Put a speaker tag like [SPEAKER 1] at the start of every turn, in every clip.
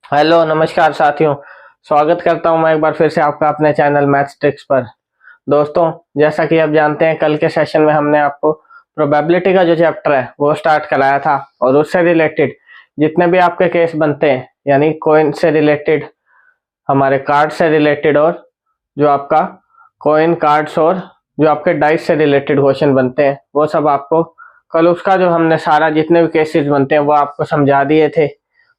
[SPEAKER 1] Hello नमस्कार साथियों। स्वागत करता हूं मैं एक बार फिर से आपका अपने चैनल मैथ्स ट्रिक्स पर। दोस्तों, जैसा कि आप जानते हैं, कल के सेशन में हमने आपको प्रोबेबिलिटी का जो चैप्टर है वो स्टार्ट कराया था और उससे रिलेटेड जितने भी आपके केस बनते हैं, यानी कॉइन से रिलेटेड, हमारे कार्ड से रिलेटेड, और जो आपका कॉइन कार्ड्स और जो आपके डाइस से रिलेटेड क्वेश्चन बनते हैं, वो सब आपको कल उसका जो हमने सारा जितने भी केसेस बनते हैं वो आपको समझा दिए थे,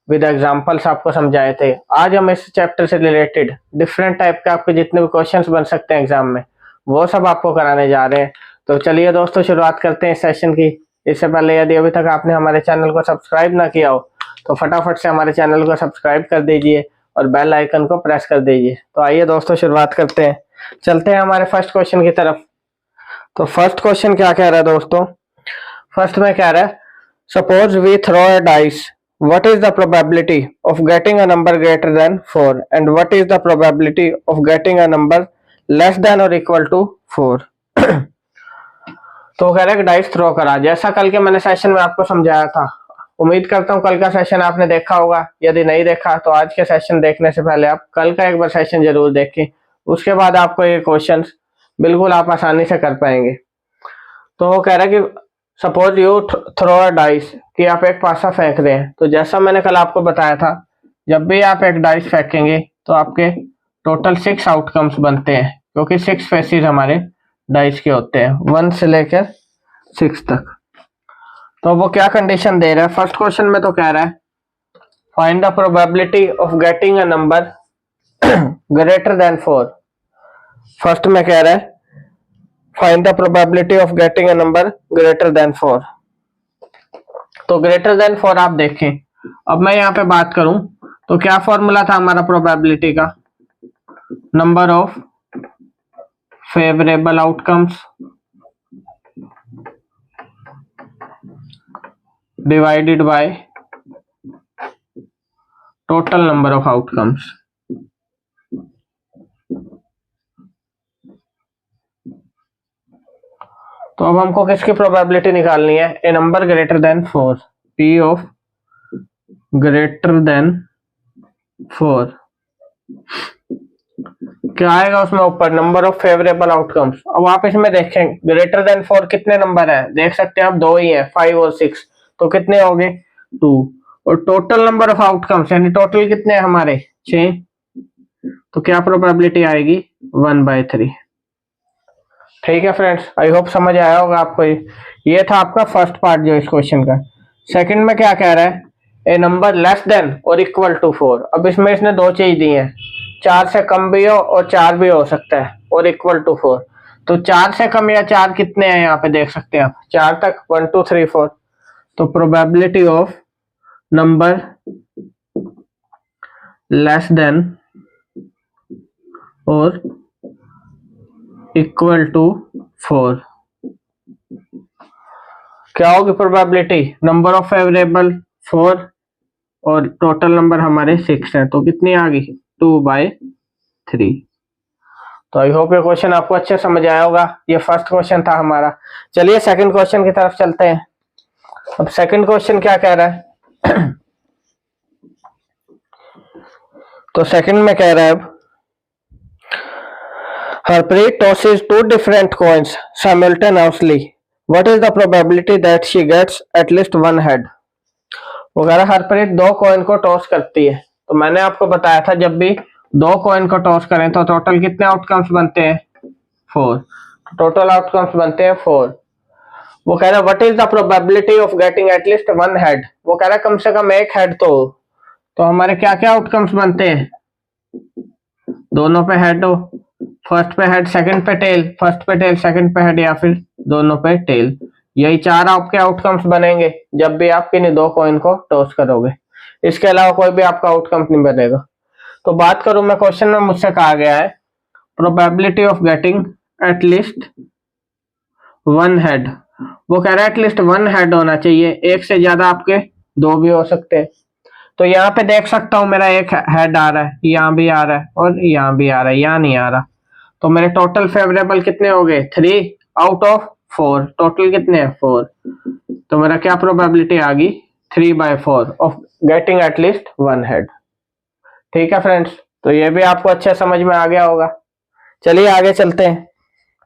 [SPEAKER 1] विद एग्जांपल्स आपको समझाए थे। आज हम इस चैप्टर से रिलेटेड डिफरेंट टाइप के आपके जितने भी क्वेश्चंस बन सकते हैं एग्जाम में, वो सब आपको कराने जा रहे हैं। तो चलिए दोस्तों, शुरुआत करते हैं इस सेशन की। इससे पहले यदि अभी तक आपने हमारे चैनल को सब्सक्राइब ना किया हो तो फटाफट से हमारे चैनल को सब्सक्राइब कर दीजिए और बेल आइकन को प्रेस कर दीजिए। तो आइए दोस्तों, शुरुआत करते हैं। चलते हैं हमारे फर्स्ट क्वेश्चन की तरफ। तो फर्स्ट क्वेश्चन क्या कह रहा है दोस्तों? फर्स्ट में कह रहा है, suppose we throw a dice, what is the probability of getting a number greater than 4 and what is the probability of getting a number less than or equal to 4? तो कह रहा है डाइस थ्रो करा, जैसा कल के मैंने session में आपको समझाया था। उम्मीद करता हूँ कल का सेशन आपने देखा होगा। यदि नहीं देखा तो आज के सेशन देखने से पहले आप कल का एक बार सेशन जरूर देखें, उसके बाद आपको ये क्वेश्चंस बिल्कुल आप आसानी से कर पाएंगे। तो वो कह रहा है कि suppose you throw a dice, कि आप एक पासा फेंक रहे हैं। तो जैसा मैंने कल आपको बताया था, जब भी आप एक डाइस फेंकेंगे तो आपके टोटल 6 आउटकम्स बनते हैं, क्योंकि 6 फेसेस हमारे डाइस के होते हैं, 1 से लेकर 6 तक। तो वो क्या कंडीशन दे रहा है? फर्स्ट क्वेश्चन में तो कह रहा है, find the probability of getting a number greater than 4। First में कह रहा है, find the probability of getting a number greater than 4। तो ग्रेटर देन 4 आप देखें। अब मैं यहाँ पे बात करूं तो क्या फॉर्मूला था हमारा प्रोबेबिलिटी का? Number of favourable outcomes divided by total number of outcomes. तो अब हमको किसकी प्रोबेबिलिटी निकालनी है? A number greater than 4, P of greater than 4। क्या आएगा उसमें ऊपर? Number of favourable outcomes. अब आप इसमें देखें, ग्रेटर देन 4 कितने नंबर है? देख सकते हैं आप, 2 ही है, 5 और 6। तो कितने हो गए? 2। और टोटल नंबर ऑफ आउटकम्स, यानी टोटल कितने हैं हमारे? 6। तो क्या प्रोबेबिलिटी आएगी? 1/3। ठीक है फ्रेंड्स, आई होप समझ आया होगा आपको। ये था आपका फर्स्ट पार्ट जो इस क्वेश्चन का। सेकंड में क्या कह रहा है? ए नंबर लेस देन और इक्वल टू 4। अब इसमें इसने 2 चीज दी है, 4 से कम भी हो और 4 भी हो सकता है, और इक्वल टू 4। तो 4 से कम या 4 कितने हैं यहाँ पे देख सकते हैं आप, 4 तक, 1 2 3 4। तो probability of number less than और इक्वल टू 4, क्या होगी प्रोबेबिलिटी? नंबर ऑफ फेवरेबल 4 और टोटल नंबर हमारे 6 है, तो कितनी आ गई? 2/3। तो आई होप ये क्वेश्चन आपको अच्छे समझ आया होगा। ये फर्स्ट क्वेश्चन था हमारा। चलिए सेकंड क्वेश्चन की तरफ चलते हैं। अब सेकंड क्वेश्चन क्या कह रहा है? तो सेकंड में कह रहा है, अब Harpreet tosses 2 different coins simultaneously. What is the probability that she gets at least one head? वो कह रहा है हरप्रीत 2 कॉइन को टॉस करती है। तो मैंने आपको बताया था, जब भी 2 कॉइन को टॉस करें तो टोटल कितने आउटकम्स बनते हैं? 4। टोटल आउटकम्स बनते हैं 4। वो कह रहा है what is the probability of getting at least one head. वो कह रहा है कम से कम एक हेड तो हमारे क्या क्या आउटकम्स बनते हैं? दोनों पे हेड हो, फर्स्ट पे हेड सेकंड पे टेल, फर्स्ट पे टेल सेकंड पे हेड, या फिर दोनों पे टेल। यही 4 आपके आउटकम्स बनेंगे जब भी आप किन्हीं 2 कॉइन को टॉस करोगे। इसके अलावा कोई भी आपका आउटकम नहीं बनेगा। तो बात करूं मैं, क्वेश्चन में मुझसे कहा गया है probability of getting at least one head. वो कह रहा है एटलीस्ट 1 हेड होना चाहिए, एक से ज्यादा आपके 2 भी हो सकते हैं। तो यहाँ पे देख सकता हूँ मेरा एक हेड आ रहा है, यहाँ भी आ रहा है और यहाँ भी आ रहा है, यहाँ नहीं आ रहा। तो मेरे टोटल फेवरेबल कितने हो गए? 3 आउट ऑफ 4। टोटल कितने हैं? 4। तो मेरा क्या प्रोबेबिलिटी आ गई? 3/4 ऑफ गेटिंग एटलीस्ट 1 हेड। ठीक है फ्रेंड्स, तो ये भी आपको अच्छे समझ में आ गया होगा। चलिए आगे चलते हैं,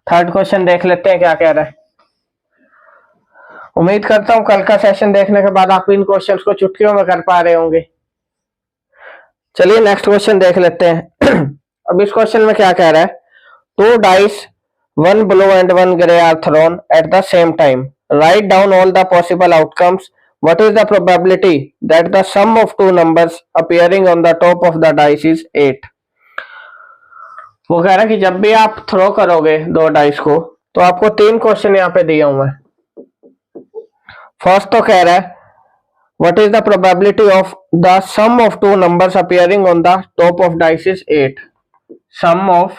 [SPEAKER 1] थर्ड क्वेश्चन देख लेते हैं क्या कह रहा है। उम्मीद करता हूं कल का सेशन देखने के बाद आप इन क्वेश्चंस को चुटकियों में कर पा रहे होंगे। चलिए नेक्स्ट क्वेश्चन देख लेते हैं। अब इस क्वेश्चन में क्या कह रहा है, 2 dice, 1 blue and 1 grey are thrown at the same time. Write down all the possible outcomes. What is the probability that the sum of two numbers appearing on the top of the dice is 8? वो कह रहा है कि जब भी आप throw करोगे 2 dice को तो आपको 3 क्वेश्चन यहाँ पे दिए हुए हैं। फर्स्ट तो कह रहा है what is the probability of the sum of two numbers appearing on the top of dice is 8. Sum of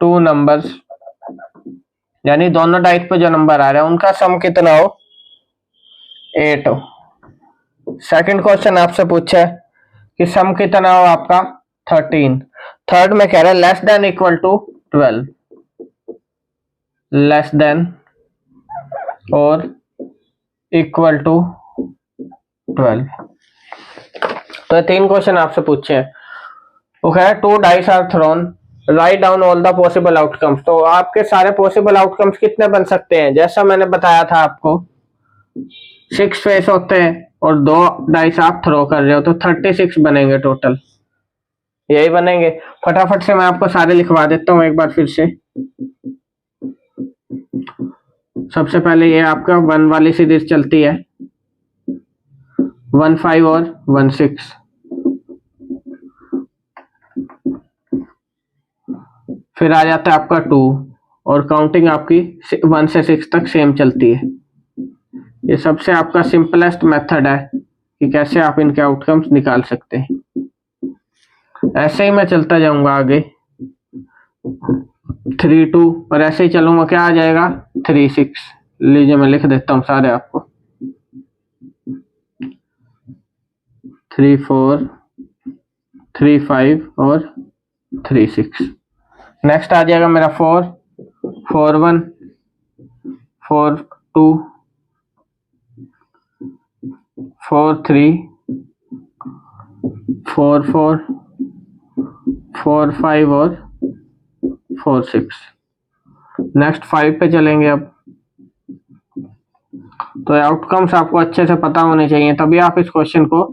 [SPEAKER 1] two numbers यानी दोनों डाइस पे जो नंबर आ रहा है उनका सम कितना हो, 8 हो। सेकंड क्वेश्चन आपसे पूछा है कि सम कितना हो आपका 13। थर्ड में कह रहा है less than equal to 12, less than और इक्वल टू 12। तो 3 क्वेश्चन आपसे पूछे हैं। वो कह रहा है 2 dice are thrown, write down all the possible outcomes. तो आपके सारे पॉसिबल आउटकम्स कितने बन सकते हैं, जैसा मैंने बताया था आपको 6 फेस होते हैं और 2 डाइस आप थ्रो कर रहे हो तो 36 बनेंगे टोटल, यही बनेंगे। फटाफट से मैं आपको सारे लिखवा देता हूं एक बार फिर से। सबसे पहले ये आपका 1 वाली सीरीज चलती है, 1 5 और 1 6। फिर आ जाता है आपका 2 और काउंटिंग आपकी 1 से 6 तक सेम चलती है। ये सबसे आपका सिंपलेस्ट मेथड है कि कैसे आप इनके आउटकम्स निकाल सकते हैं। ऐसे ही मैं चलता जाऊंगा आगे, 3 2 और ऐसे ही चलूंगा, क्या आ जाएगा 3 6। लीजिए मैं लिख देता हूं सारे आपको, 3 4 3 5 और 3 6। नेक्स्ट आ जाएगा मेरा 4 4 1 4 2 4 3 4 4 4 5 और 4 6। नेक्स्ट 5 पे चलेंगे अब। तो आउटकम्स आपको अच्छे से पता होने चाहिए, तभी आप इस क्वेश्चन को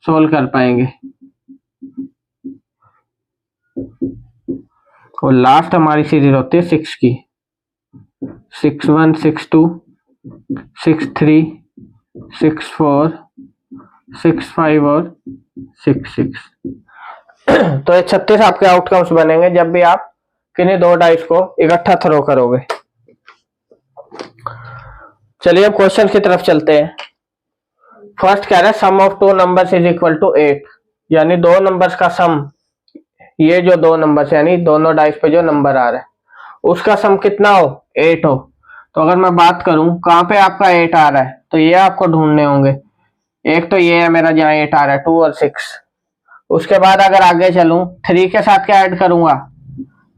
[SPEAKER 1] सोल्व कर पाएंगे। और लास्ट हमारी सीरीज होती है 6 की, 6 1 6 2 6 3 6 4 6 5 और 6 6। तो ये 36 आपके आउटकम्स बनेंगे जब भी आप किन्हीं 2 डाइस को इकट्ठा थ्रो करोगे। चलिए अब क्वेश्चन की तरफ चलते हैं। फर्स्ट कह रहा है sum of 2 numbers is equal to 8, यानी 2 नंबर्स का सम, ये जो 2 नंबर्स यानी दोनों डाइस पे जो नंबर आ रहा है उसका सम कितना हो, 8 हो। तो अगर मैं बात करूं कहां पे आपका 8 आ रहा है, तो ये आपको ढूंढने होंगे। एक तो ये है मेरा जहां 8 आ रहा है, 2 और 6। उसके बाद अगर आगे चलूं 3 के साथ क्या ऐड करूंगा,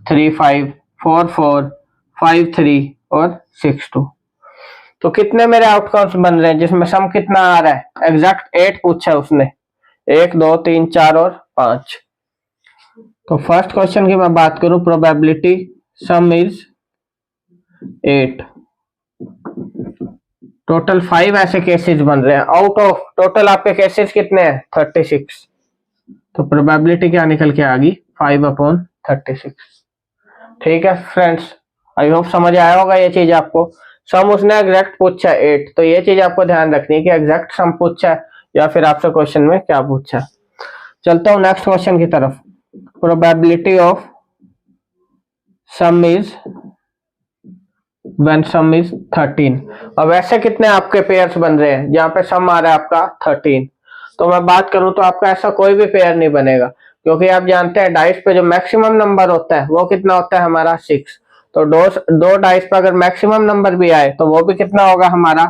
[SPEAKER 1] 3 5 4 4 5 3 और 6 2। तो कितने मेरे आउटकम्स बन रहे हैं जिसमें सम कितना आ रहा है, एग्जैक्ट 8 पूछा है उसने, 1 2 3 4 और 5। तो फर्स्ट क्वेश्चन की मैं बात करूं, प्रोबेबिलिटी सम इज 8। टोटल 5 ऐसे केसेस बन रहे हैं, आउट ऑफ टोटल आपके केसेस कितने हैं 36। तो प्रोबेबिलिटी क्या निकल के आ गई, 5/36। ठीक है फ्रेंड्स, आई होप समझ आया होगा ये चीज आपको। सम उसने एग्जैक्ट पूछा है 8, तो ये चीज आपको ध्यान रखनी है कि एग्जैक्ट सम पूछा है या फिर आपसे क्वेश्चन में क्या पूछा है। चलता हूं नेक्स्ट क्वेश्चन की तरफ। Probability of some is when some is 13। अब ऐसे कितने आपके पेयर्स बन रहे हैं जहां पे सम आ रहा है आपका 13। तो मैं बात करूं तो आपका ऐसा कोई भी पेयर नहीं बनेगा, क्योंकि आप जानते हैं डाइस पे जो मैक्सिमम नंबर होता है वो कितना होता है हमारा 6। तो दो डाइस पे अगर मैक्सिमम नंबर भी आए तो वो भी कितना होगा हमारा,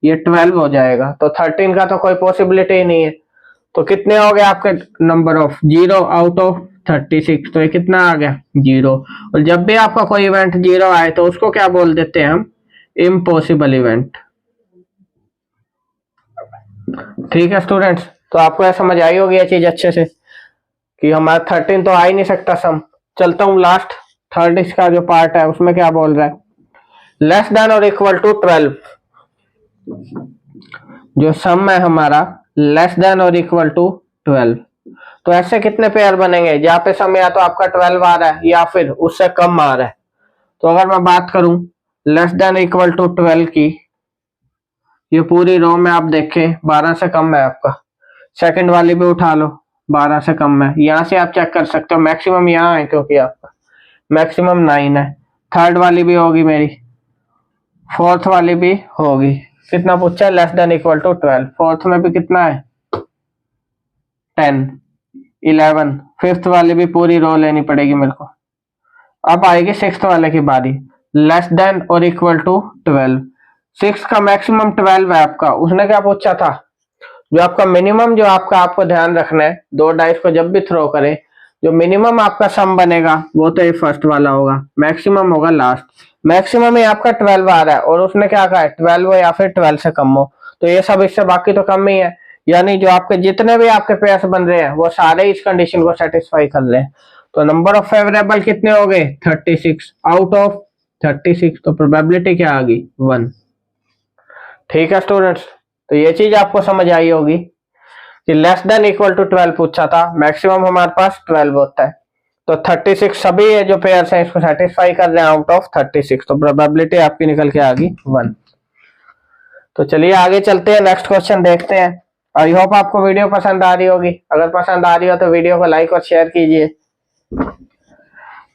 [SPEAKER 1] ये 12 हो जाएगा। तो 13 का तो कोई पॉसिबिलिटी ही नहीं है। तो कितने हो गए आपके नंबर ऑफ 0 आउट ऑफ 36। तो ये कितना आ गया 0। और जब भी आपका कोई इवेंट 0 आए तो उसको क्या बोल देते हैं हम, इम्पॉसिबल इवेंट। ठीक है स्टूडेंट्स, तो आपको समझ आई होगी ये चीज अच्छे से। कि हमारा 13 तो आ ही नहीं सकता सम। चलता हूँ लास्ट थर्ड इसका जो पार्ट है उसमें क्या बोल रहा है, लेस देन और इक्वल टू 12। जो सम है हमारा लेस देन और इक्वल टू 12, तो ऐसे कितने पेयर बनेंगे जहाँ पे सम या तो आपका 12 आ रहा है या फिर उससे कम आ रहा है। तो अगर मैं बात करूं लेस देन इक्वल टू 12 की, ये पूरी रो में आप देखें 12 से कम है आपका। सेकंड वाली भी उठा लो 12 से कम है, यहां से आप चेक कर सकते हो मैक्सिमम यहाँ है क्योंकि आपका मैक्सिमम 9 है। थर्ड वाली भी होगी मेरी, फोर्थ वाली भी होगी। कितना पूछा है, less than equal to 12। Fourth में भी कितना है 10, 11। फिफ्थ वाली भी पूरी रो लेनी पड़ेगी मेरे को। अब आएगी सिक्स्थ वाले की बारी, लेस देन और इक्वल टू 12। सिक्स का मैक्सिमम 12 है आपका। उसने क्या पूछा था, जो आपका मिनिमम, जो आपको ध्यान रखना है, दो डाइस को जब भी थ्रो करे जो मिनिमम आपका सम बनेगा वो तो ये फर्स्ट वाला होगा, मैक्सिमम होगा लास्ट। मैक्सिमम ही आपका 12 आ रहा है और उसने क्या कहा है 12 हो या फिर 12 से कम हो, तो ये सब इससे बाकी तो कम ही है। यानी जो आपके जितने भी आपके पेयर्स बन रहे हैं वो सारे इस कंडीशन को सेटिस्फाई कर रहे हैं। तो नंबर ऑफ फेवरेबल कितने हो गए 36 आउट ऑफ 36, तो प्रोबेबिलिटी क्या आ गई 1। ठीक है स्टूडेंट्स, तो ये चीज आपको समझ आई होगी कि लेस देन इक्वल टू 12 पूछा था, मैक्सिमम हमारे पास 12 होता है। तो 36 सभी ये जो पेयर्स हैं इसको सेटिस्फाई कर रहे हैं आउट ऑफ 36, तो प्रोबेबिलिटी आपकी निकल के आ गई 1। तो चलिए आगे चलते हैं, नेक्स्ट क्वेश्चन देखते हैं। आई होप आपको वीडियो पसंद आ रही होगी, अगर पसंद आ रही हो तो वीडियो को लाइक और शेयर कीजिए।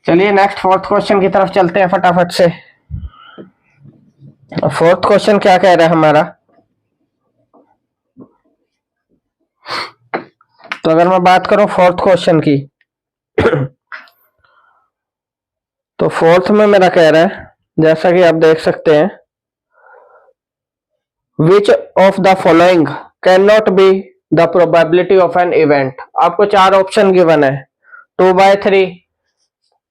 [SPEAKER 1] चलिए नेक्स्ट फोर्थ क्वेश्चन की तरफ चलते हैं फटाफट से। फोर्थ क्वेश्चन क्या कह रहा है हमारा, तो अगर मैं बात करूं फोर्थ क्वेश्चन की तो फोर्थ में मेरा कह रहा है, जैसा कि आप देख सकते हैं, which of the following can not be the probability of an event. आपको चार ऑप्शन गिवन है, 2/3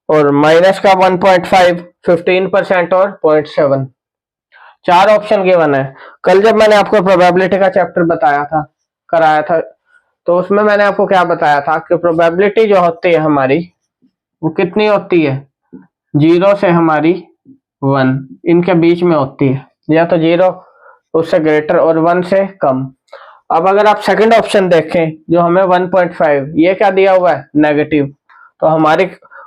[SPEAKER 1] और माइनस का 1.5, 15% और 0.7। चार ऑप्शन गिवन है। कल जब मैंने आपको प्रोबेबिलिटी का चैप्टर बताया था, कराया था, तो उसमें मैंने आपको क्या बताया था कि प्रोबेबिलिटी जो होती है हमारी वो कितनी होती है, 0 से हमारी 1 इनके बीच में होती है, या तो 0 उससे ग्रेटर और 1 से कम। अब अगर आप सेकंड ऑप्शन देखें जो हमें 1.5, ये क्या दिया हुआ है नेगेटिव, तो हमारी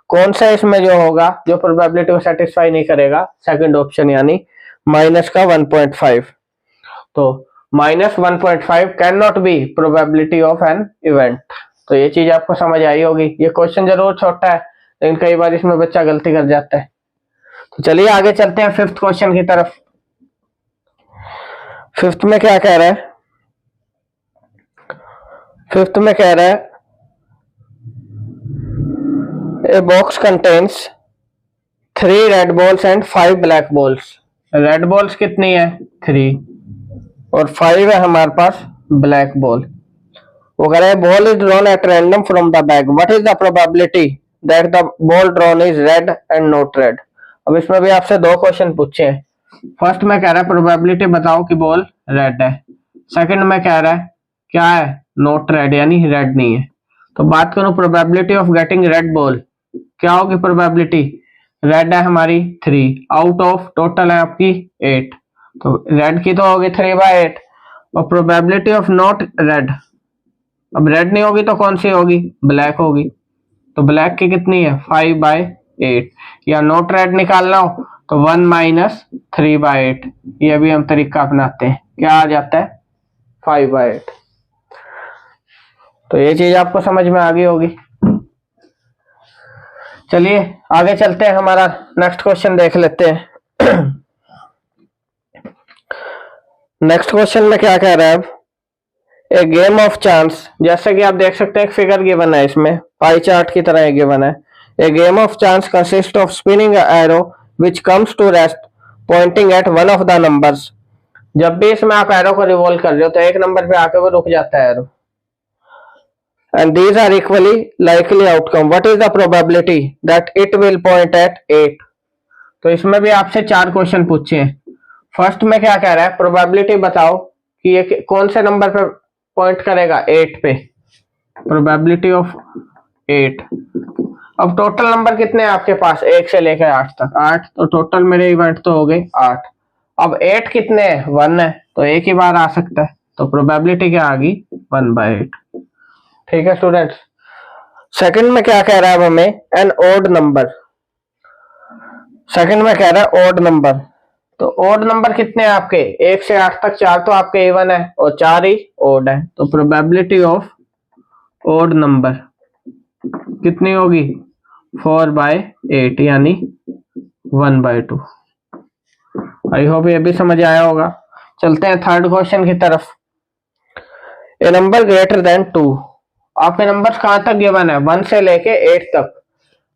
[SPEAKER 1] कौन सा इसमें जो होगा जो प्रोबेबिलिटी को सेटिस्फाई नहीं करेगा, सेकंड ऑप्शन यानी माइनस का 1.5। तो minus 1.5 can not be probability of an event. तो ये चीज आपको समझ आई होगी। ये क्वेश्चन जरूर छोटा है लेकिन कई बार इसमें बच्चा गलती कर जाता है। तो चलिए आगे चलते हैं फिफ्थ क्वेश्चन की तरफ। फिफ्थ में क्या कह रहा है, फिफ्थ में कह रहा है a box contains 3 red balls and 5 black balls. Red balls कितनी है 3 और 5 है हमारे पास ब्लैक बॉल। वो कह रहा है ball is drawn at random from the bag, what is the probability that the ball drawn is red and not red. अब इसमें भी आपसे दो क्वेश्चन पूछे हैं। फर्स्ट में कह रहा है प्रोबेबिलिटी बताओ कि बॉल रेड है, सेकंड में कह रहा है क्या है नॉट रेड यानी रेड नहीं है। तो बात करूं probability of getting red ball, क्या होगी प्रोबेबिलिटी, रेड है हमारी 3 आउट ऑफ टोटल है आपकी 8, तो रेड की तो होगी 3/8। और प्रोबेबिलिटी ऑफ नॉट रेड, अब रेड नहीं होगी तो कौन सी होगी, ब्लैक होगी, तो ब्लैक की कितनी है 5/8। या नॉट रेड निकालना हो तो 1 - 3/8, ये भी हम तरीका अपनाते हैं, क्या आ जाता है 5/8। तो ये चीज आपको समझ में आ गई होगी। चलिए आगे चलते हैं, हमारा नेक्स्ट क्वेश्चन देख लेते हैं। नेक्स्ट क्वेश्चन में क्या कह रहा है, अब ए गेम ऑफ चांस, जैसे कि आप देख सकते हैं एक फिगर गिवन है, इसमें पाई चार्ट की तरह गिवन है। A game of chance consist of spinning arrow which comes to rest pointing at one of the numbers. जब भी इसमें आप एरो को रिवॉल्व कर रहे हो तो एक नंबर पे आके वो रुक जाता है arrow. And these are equally likely outcome. What is the probability that it will point at 8? तो इसमें भी आपसे चार क्वेश्चन पूछे हैं। फर्स्ट में क्या कह रहा है, प्रोबेबिलिटी बताओ कि ये कौन से नंबर पे पॉइंट करेगा 8 पे, प्रोबेबिलिटी ऑफ 8। अब टोटल नंबर कितने हैं आपके पास, 1 से लेकर 8 तक, 8, तो टोटल मेरे इवेंट तो हो गए 8। अब 8 कितने हैं, 1 है, तो एक ही बार आ सकता है, तो प्रोबेबिलिटी क्या आ गई, 1/8। ठीक है स्टूडेंट्स। सेकंड में क्या कह रहा है अब हमें, एन ओड नंबर। सेकंड में कह रहा है ओड नंबर, तो ओड नंबर कितने हैं आपके, 1 से 8 तक 4 तो आपके इवन है और 4 ही ओड है, तो प्रोबेबिलिटी ऑफ ओड नंबर कितनी होगी, 4/8 यानी 1/2। आई होप ये भी समझ आया होगा। चलते हैं थर्ड क्वेश्चन की तरफ। ए नंबर ग्रेटर देन 2, आपके नंबर कहां तक गिवन है, 1 से लेके 8 तक।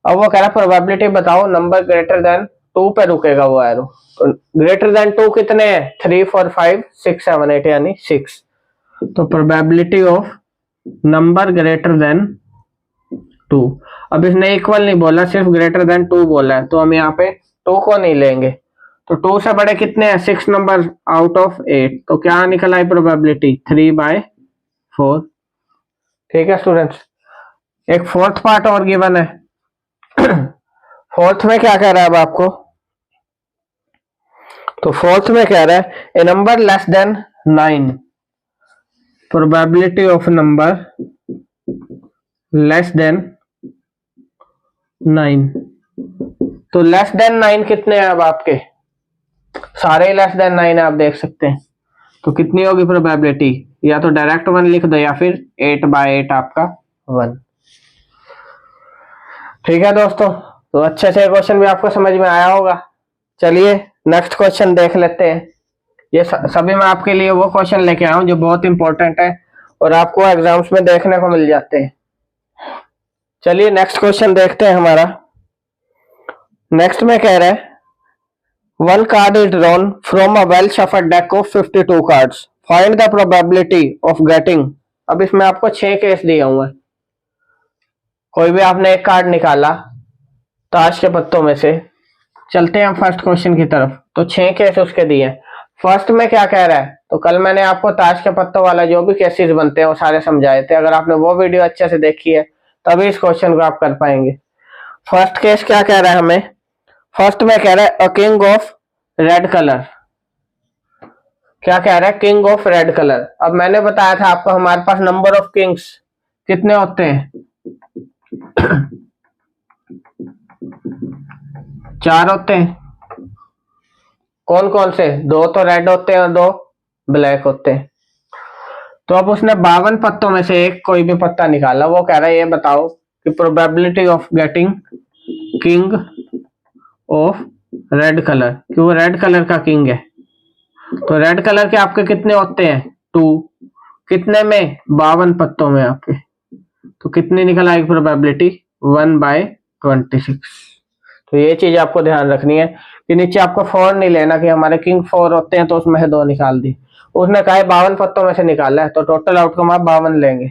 [SPEAKER 1] अब वो कह रहा है प्रोबेबिलिटी बताओ नंबर ग्रेटर देन 2 पे रुकेगा वो एरो। तो ग्रेटर देन 2 कितने हैं, 3 4 5 6 7 8 यानी 6। तो probability of number greater then 2, अब इसने इक्वल नहीं बोला, सिर्फ ग्रेटर देन 2 बोला है, तो हम यहाँ पे 2 को नहीं लेंगे। तो 2 से बड़े कितने हैं, 6 नंबर आउट ऑफ 8, तो क्या निकल आई प्रोबेबिलिटी, 3/4। ठीक है स्टूडेंट्स। एक फोर्थ पार्ट और गिवन है। फोर्थ में क्या कह रहा है अब आपको, तो फोर्थ में कह रहा है a number less than 9, probability of number less than 9। तो लेस देन 9 कितने हैं अब आपके, सारे लेस देन 9 आप देख सकते हैं, तो कितनी होगी प्रोबेबिलिटी, या तो डायरेक्ट 1 लिख दो या फिर 8/8 आपका 1। ठीक है दोस्तों, तो अच्छे से क्वेश्चन भी आपको समझ में आया होगा। चलिए नेक्स्ट क्वेश्चन देख लेते हैं। ये सभी मैं आपके लिए वो क्वेश्चन लेके आया हूं जो बहुत इंपॉर्टेंट है और आपको एग्जाम्स में देखने को मिल जाते हैं। चलिए नेक्स्ट क्वेश्चन देखते हैं हमारा। नेक्स्ट में कह रहा है 1 card is drawn from a well shuffled deck of 52 cards, find the probability of getting. अब इसमें आपको 6 केस दिए हुए हैं, कोई भी आपने एक कार्ड निकाला ताश के पत्तों में से। चलते हैं हम फर्स्ट क्वेश्चन की तरफ, तो 6 केस उसके दिए। फर्स्ट में क्या कह रहा है, तो कल मैंने आपको ताश के पत्तों वाला जो भी केसेस बनते हैं वो सारे समझाए थे, अगर आपने वो वीडियो अच्छे से देखी है तभी इस क्वेश्चन को आप कर पाएंगे। फर्स्ट केस क्या कह रहा है हमें, फर्स्ट में कह रहा है a king of red colour. क्या कह रहा है, किंग ऑफ रेड कलर। अब मैंने बताया था आपको हमारे पास नंबर ऑफ किंग्स कितने होते हैं, 4 होते हैं। कौन कौन से, 2 तो रेड होते हैं और 2 ब्लैक होते हैं। तो अब उसने 52 पत्तों में से एक कोई भी पत्ता निकाला, वो कह रहा है ये बताओ कि probability of getting king of red colour, कि वो रेड कलर का किंग है। तो रेड कलर के आपके कितने होते हैं, 2, कितने में, 52 पत्तों में आपके, तो कितनी निकल आएगी प्रोबेबिलिटी, 1/26। तो ये चीज आपको ध्यान रखनी है कि नीचे आपको 4 नहीं लेना कि हमारे किंग 4 होते हैं तो उसमें से 2 निकाल दी। उसने कहा 52 पत्तों में से निकाला है, तो टोटल आउटकम आप 52 लेंगे।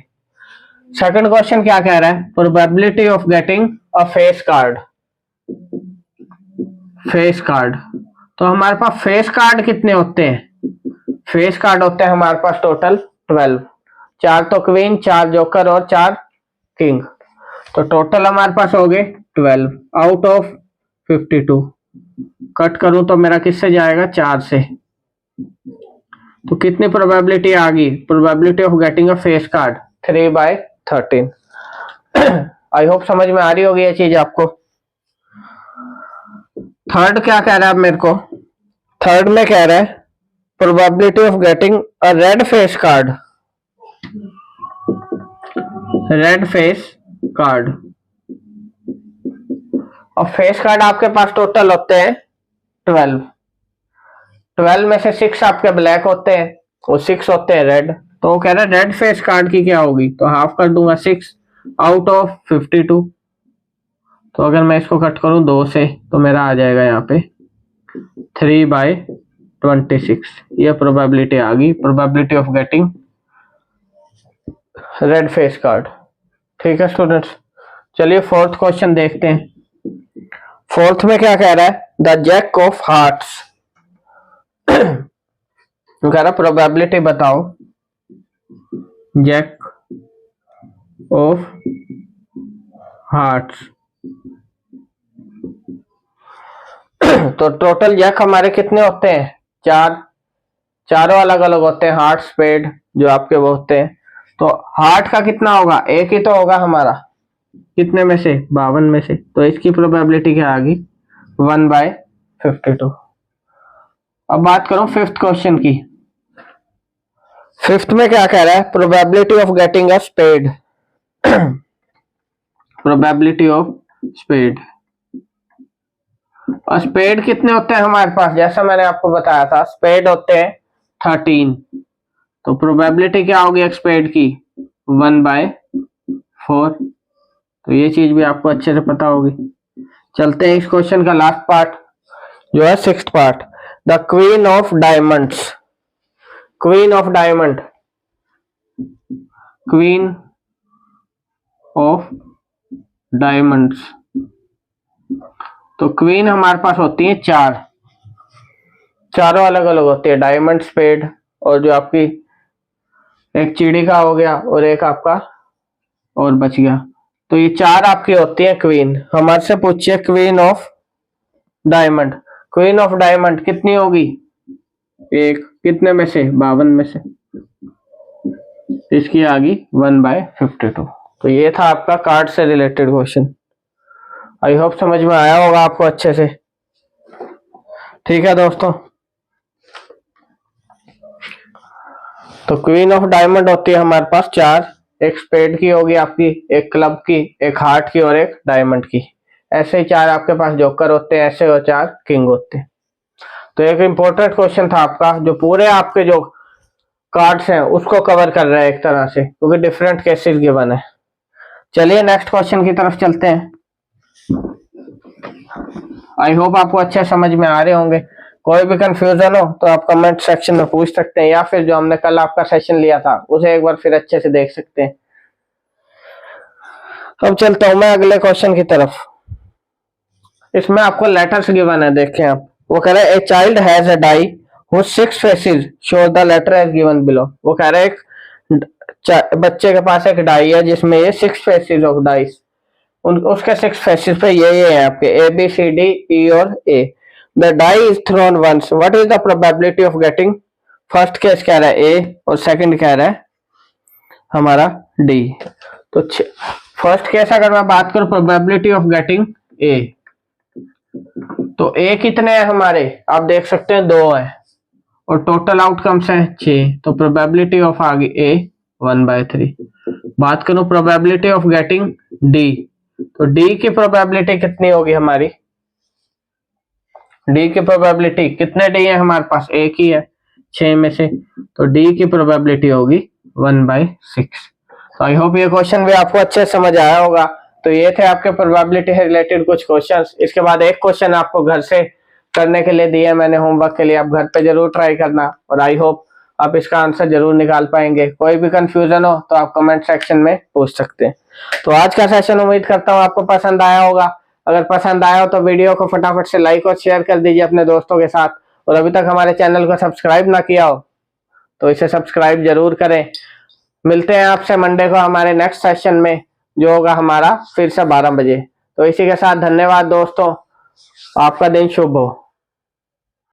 [SPEAKER 1] सेकंड क्वेश्चन क्या कह रहा है, probability of getting a face card. Face card, तो हमारे पास फेस कार्ड कितने होते हैं, फेस कार्ड होते हैं हमारे पास टोटल 12, 4 तो क्वीन, 4 जोकर और 4 किंग, तो टोटल हमारे पास हो गए 12 आउट ऑफ 52। कट करूं तो मेरा किससे जाएगा, 4 से। तो कितनी प्रोबेबिलिटी आ गई, probability of getting a face card 3/13। I hope समझ में आ रही होगी ये चीज आपको। थर्ड क्या कह रहा है मेरे को, थर्ड में कह रहा है probability of getting a red face card, red face card. और फेस कार्ड आपके पास टोटल होते हैं 12, 12 में से 6 आपके ब्लैक होते हैं और 6 होते हैं रेड। तो वो कह रहा है रेड फेस कार्ड की क्या होगी, तो हाफ कर दूंगा 6 आउट ऑफ 52। तो अगर मैं इसको कट करूं 2 से तो मेरा आ जाएगा यहाँ पे 3/26। ये प्रोबेबिलिटी आ गई, probability of getting red face card. ठीक है स्टूडेंट्स, चलिए फोर्थ क्वेश्चन देखते हैं। फोर्थ में क्या कह रहा है, द जैक ऑफ हार्ट्स। कह रहा प्रोबेबिलिटी बताओ जैक ऑफ हार्ट्स। तो टोटल जैक हमारे कितने होते हैं? 4। चारों अलग अलग होते हैं, हार्ट स्पेड जो आपके वो होते हैं। तो हार्ट का कितना होगा? एक ही तो होगा हमारा, कितने में से? 52 में से। तो इसकी प्रोबेबिलिटी क्या आ गई? 1/52। अब बात करूं फिफ्थ क्वेश्चन की। फिफ्थ में क्या कह रहा है? Probability of getting a spade. Probability of spade. और स्पेड कितने होते हैं हमारे पास? जैसा मैंने आपको बताया था, स्पेड होते हैं 13। तो प्रोबेबिलिटी क्या होगी स्पेड की? 1/4। तो ये चीज भी आपको अच्छे से पता होगी। चलते हैं इस क्वेश्चन का लास्ट पार्ट जो है sixth part. The queen of diamonds. Queen of diamond. Queen of diamonds. तो क्वीन हमारे पास होती है 4। चारों अलग अलग होती है, डायमंड, स्पेड और जो आपकी एक चिड़ी का हो गया और एक आपका और बच गया। तो ये 4 आपकी होती है क्वीन। हमारे से पूछिए queen of diamond. Queen of diamond कितनी होगी? एक, कितने में से? 52 में से। इसकी आ गई 1/52। तो ये था आपका कार्ड से रिलेटेड क्वेश्चन। आई होप समझ में आया होगा आपको अच्छे से। ठीक है दोस्तों, तो क्वीन ऑफ डायमंड होती है हमारे पास 4। एक स्पेड की होगी आपकी, एक क्लब की, एक हार्ट की और एक डायमंड की। ऐसे ही 4 आपके पास जोकर होते हैं, ऐसे और 4 किंग होते हैं। तो एक इंपॉर्टेंट क्वेश्चन था आपका, जो पूरे आपके जो कार्ड्स हैं उसको कवर कर रहा है एक तरह से, क्योंकि डिफरेंट केसेस गिवन है। चलिए नेक्स्ट क्वेश्चन की तरफ चलते हैं। आई होप आपको अच्छे समझ में आ रहे होंगे। कोई भी कंफ्यूजन हो तो आप कमेंट सेक्शन में पूछ सकते हैं, या फिर जो हमने कल आपका सेशन लिया था उसे एक बार फिर अच्छे से देख सकते हैं। अब चलता हूं मैं अगले क्वेश्चन की तरफ। इसमें आपको लेटर्स गिवन है, देखें आप। वो कह रहा है a child has a die whose 6 faces show the letter as given below। वो कह रहा है एक बच्चे के पास एक डाई है जिसमें ये 6 फेसेस ऑफ डाइस, उसके 6 फेसेस पे ये है आपके A B C D E और A. The die is thrown once, what is the probability of getting? First case कह रहा है ए और सेकंड कह रहा है हमारा डी। तो फर्स्ट केस अगर मैं बात करूं प्रोबेबिलिटी ऑफ गेटिंग ए, तो ए कितने हैं हमारे? आप देख सकते हैं 2 है और टोटल आउटकम्स है 6। तो प्रोबेबिलिटी ऑफ आ गई ए 1/3। बात करूं प्रोबेबिलिटी ऑफ गेटिंग डी, तो डी की प्रोबेबिलिटी कितनी होगी हमारी? डी की प्रोबेबिलिटी, कितने डी है हमारे पास? एक ही है 6 में से। तो डी की प्रोबेबिलिटी होगी 1/6। तो आई होप ये क्वेश्चन भी आपको अच्छे समझ आया होगा। तो ये थे आपके प्रोबेबिलिटी से रिलेटेड कुछ क्वेश्चंस। इसके बाद एक क्वेश्चन आपको घर से करने के लिए दिया मैंने होमवर्क के लिए, आप घर पे जरूर ट्राई करना और आई होप आप इसका आंसर जरूर निकाल पाएंगे। कोई भी कंफ्यूजन हो तो आप कमेंट सेक्शन में पूछ सकते हैं। तो आज का सेशन उम्मीद करता हूँ आपको पसंद आया होगा। अगर पसंद आया हो तो वीडियो को फटाफट से लाइक और शेयर कर दीजिए अपने दोस्तों के साथ, और अभी तक हमारे चैनल को सब्सक्राइब ना किया हो तो इसे सब्सक्राइब जरूर करें। मिलते हैं आपसे मंडे को हमारे नेक्स्ट सेशन में, जो होगा हमारा फिर से 12 बजे। तो इसी के साथ धन्यवाद दोस्तों, आपका दिन शुभ हो।